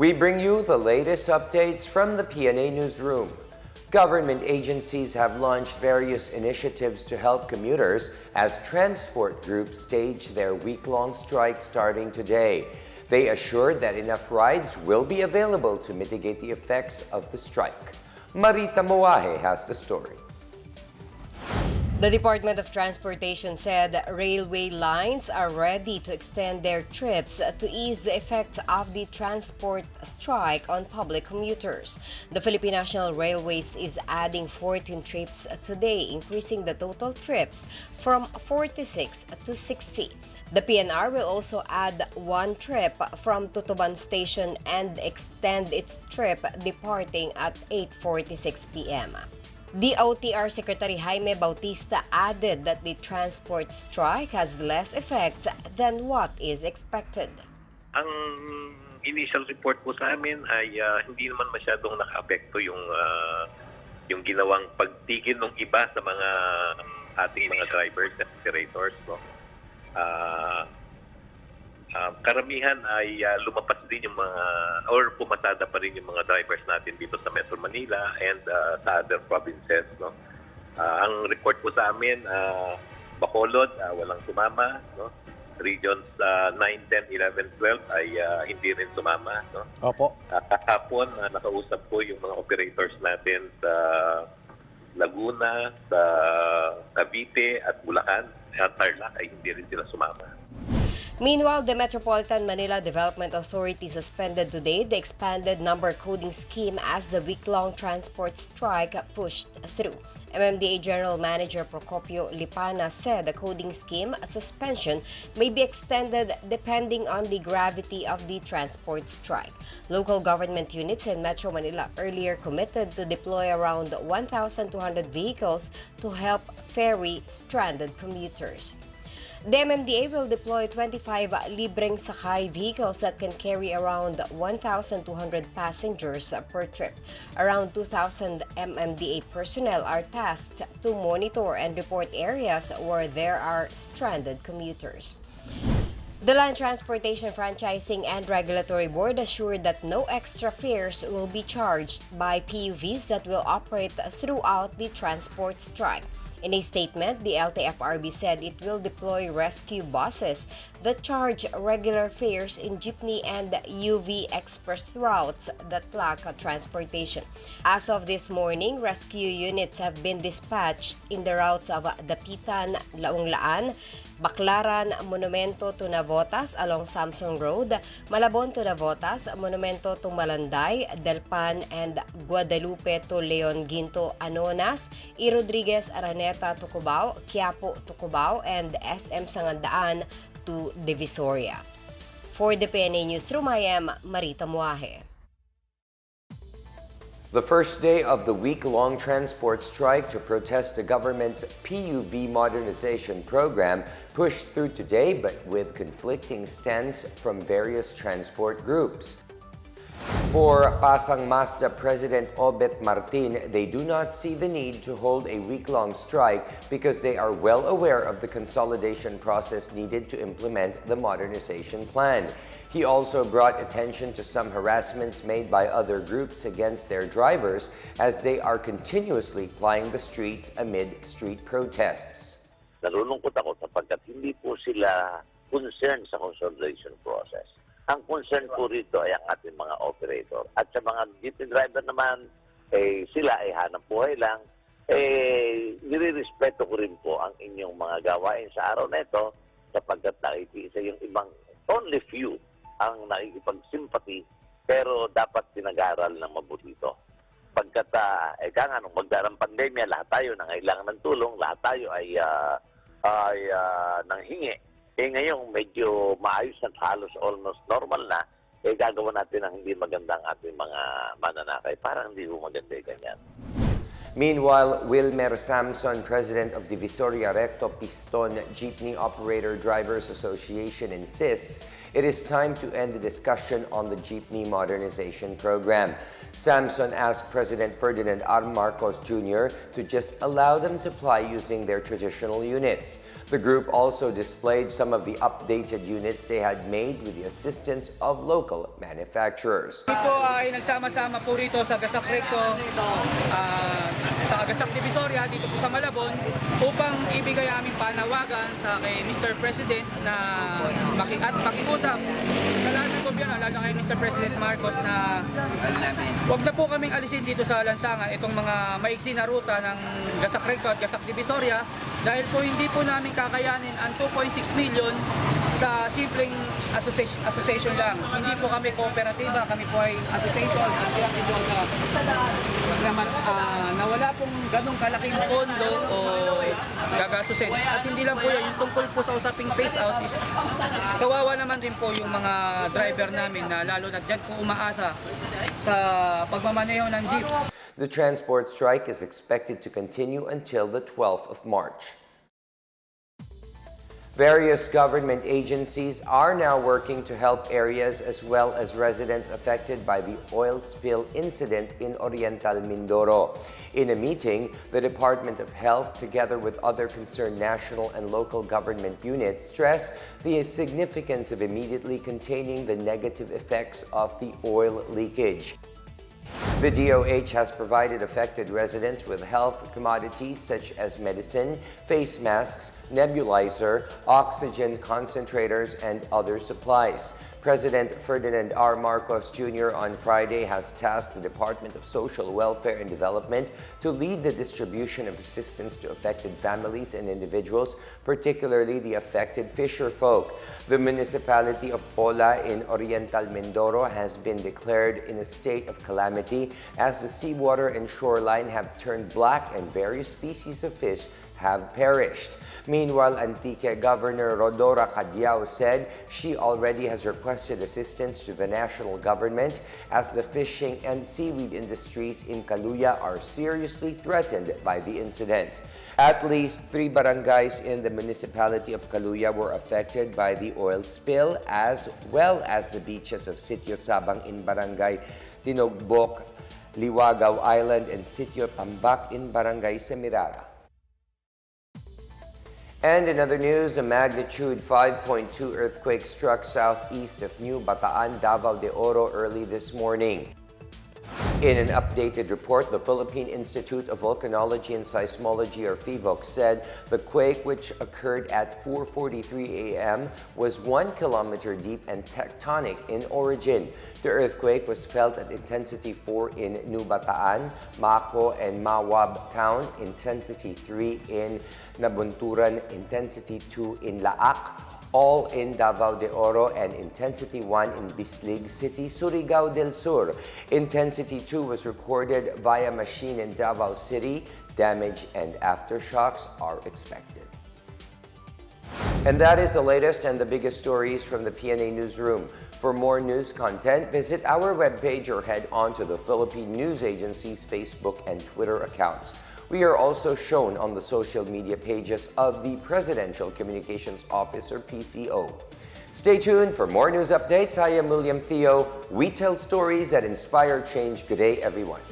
We bring you the latest updates from the Pna Newsroom. Government agencies have launched various initiatives to help commuters as transport groups stage their week-long strike starting today. They assured that enough rides will be available to mitigate the effects of the strike. Marita Moahe has the story. The Department of Transportation said railway lines are ready to extend their trips to ease the effect of the transport strike on public commuters. The Philippine National Railways is adding 14 trips today, increasing the total trips from 46 to 60. The PNR will also add one trip from Tutuban Station and extend its trip departing at 8:46 p.m. DOTr Secretary Jaime Bautista added that the transport strike has less effect than what is expected. Ang initial report po sa amin ay hindi naman masyadong naka-apekto yung ginawang pagtigil ng iba sa mga ating mga drivers and operators. No? Karamihan ay lumapas din yung mga or pumatada pa rin yung mga drivers natin dito sa Metro Manila and sa other provinces. No? Ang report po sa amin, Bacolod, walang sumama. No? Regions 9, 10, 11, 12 ay hindi rin sumama. No? Opo. Kahapon, nakausap ko yung mga operators natin sa Laguna, sa Cavite at Bulacan. At Tarlac ay hindi rin sila sumama. Meanwhile, the Metropolitan Manila Development Authority suspended today the expanded number coding scheme as the week-long transport strike pushed through. MMDA General Manager Procopio Lipana said the coding scheme suspension may be extended depending on the gravity of the transport strike. Local government units in Metro Manila earlier committed to deploy around 1,200 vehicles to help ferry stranded commuters. The MMDA will deploy 25 libreng sakay vehicles that can carry around 1,200 passengers per trip. Around 2,000 MMDA personnel are tasked to monitor and report areas where there are stranded commuters. The Land Transportation Franchising and Regulatory Board assured that no extra fares will be charged by PUVs that will operate throughout the transport strike. In a statement, the LTFRB said it will deploy rescue buses that charge regular fares in jeepney and UV express routes that lack transportation. As of this morning, rescue units have been dispatched in the routes of Dapitan, Launglaan, Baclaran, Monumento to Navotas along Samson Road, Malabon to Navotas, Monumento to Malanday, Delpan, and Guadalupe to Leon Ginto, Anonas, E. Rodriguez, Araneta to Cubao, Quiapo to Cubao, and SM Sangandaan to Divisoria. For the Pna Newsroom, I am Marita Moahe. The first day of the week-long transport strike to protest the government's PUV modernization program pushed through today, but with conflicting stands from various transport groups. For Pasang Mazda President Obet Martin, they do not see the need to hold a week-long strike because they are well aware of the consolidation process needed to implement the modernization plan. He also brought attention to some harassments made by other groups against their drivers as they are continuously plying the streets amid street protests. Nalulungkot ako sapagkat hindi po sila concerned sa consolidation process. Ang concern po rito ay ang ating mga operator. At sa mga jeepney driver naman, sila ay hanap buhay lang. Nire-respeto ko rin po ang inyong mga gawain sa araw na ito sapagkat nakikisa yung ibang only few ang nakikipag-sympathy pero dapat pinag-aaral ng mabuti ito. Pagkat nung magdarang pandemya, lahat tayo nangailangan ng tulong, lahat tayo ay nanghingi. Ngayon, medyo maayos at halos almost normal na, gagawa natin ang hindi maganda ang ating mga mananakay. Parang hindi mo maganda ganyan. Meanwhile, Wilmer Samson, president of Divisoria Recto Piston Jeepney Operator Drivers Association, insists it is time to end the discussion on the jeepney modernization program. Samson asked President Ferdinand R. Marcos Jr. to just allow them to fly using their traditional units. The group also displayed some of the updated units they had made with the assistance of local manufacturers. Ito ay nagsama-sama po rito sa Gasak Recto, sa Gasak Divisoria dito po sa Malabon upang ibigay aming panawagan sa kay Mr. President na makiusap sa lahat ng gobyerno, lalo kay Mr. President Marcos na huwag na po kaming alisin dito sa lansangan itong mga maiksi na ruta ng Gasak Recto at Gasak Divisoria dahil po hindi po namin kakayanin ang 2.6 million sa simpleng association lang. Hindi po kami kooperatiba, kami po ay association na wala pong ganong kalaking pondo o gagasusin. At hindi lang po yan, yung tungkol po sa usaping phase out is kawawa naman rin po yung mga driver namin na lalo na dyan po umaasa sa pagmamaneho ng jeep. The transport strike is expected to continue until the 12th of March. Various government agencies are now working to help areas as well as residents affected by the oil spill incident in Oriental Mindoro. In a meeting, the Department of Health, together with other concerned national and local government units, stressed the significance of immediately containing the negative effects of the oil leakage. The DOH has provided affected residents with health commodities such as medicine, face masks, nebulizer, oxygen concentrators, and other supplies. President Ferdinand R. Marcos Jr. on Friday has tasked the Department of Social Welfare and Development to lead the distribution of assistance to affected families and individuals, particularly the affected fisher folk. The municipality of Pola in Oriental Mindoro has been declared in a state of calamity as the seawater and shoreline have turned black and various species of fish have perished. Meanwhile, Antique Governor Rodora Cadiao said she already has requested assistance to the national government as the fishing and seaweed industries in Caluya are seriously threatened by the incident. At least 3 barangays in the municipality of Caluya were affected by the oil spill, as well as the beaches of Sitio Sabang in Barangay Tinogbok, Liwagaw Island, and Sitio Tambak in Barangay Semirara. And in other news, a magnitude 5.2 earthquake struck southeast of New Bataan, Davao de Oro early this morning. In an updated report, the Philippine Institute of Volcanology and Seismology, or PHIVOC, said the quake, which occurred at 4:43 a.m., was 1 kilometer deep and tectonic in origin. The earthquake was felt at intensity 4 in New Bataan, Maco, and Mawab town, intensity 3 in Nabunturan, intensity 2 in Laak, all in Davao de Oro, and intensity 1 in Bislig City, Surigao del Sur. Intensity 2 was recorded via machine in Davao City. Damage and aftershocks are expected. And that is the latest and the biggest stories from the Pna Newsroom. For more news content, visit our webpage or head on to the Philippine News Agency's Facebook and Twitter accounts. We are also shown on the social media pages of the Presidential Communications Office, or PCO. Stay tuned for more news updates. I am William Theo. We tell stories that inspire change. Good day, everyone.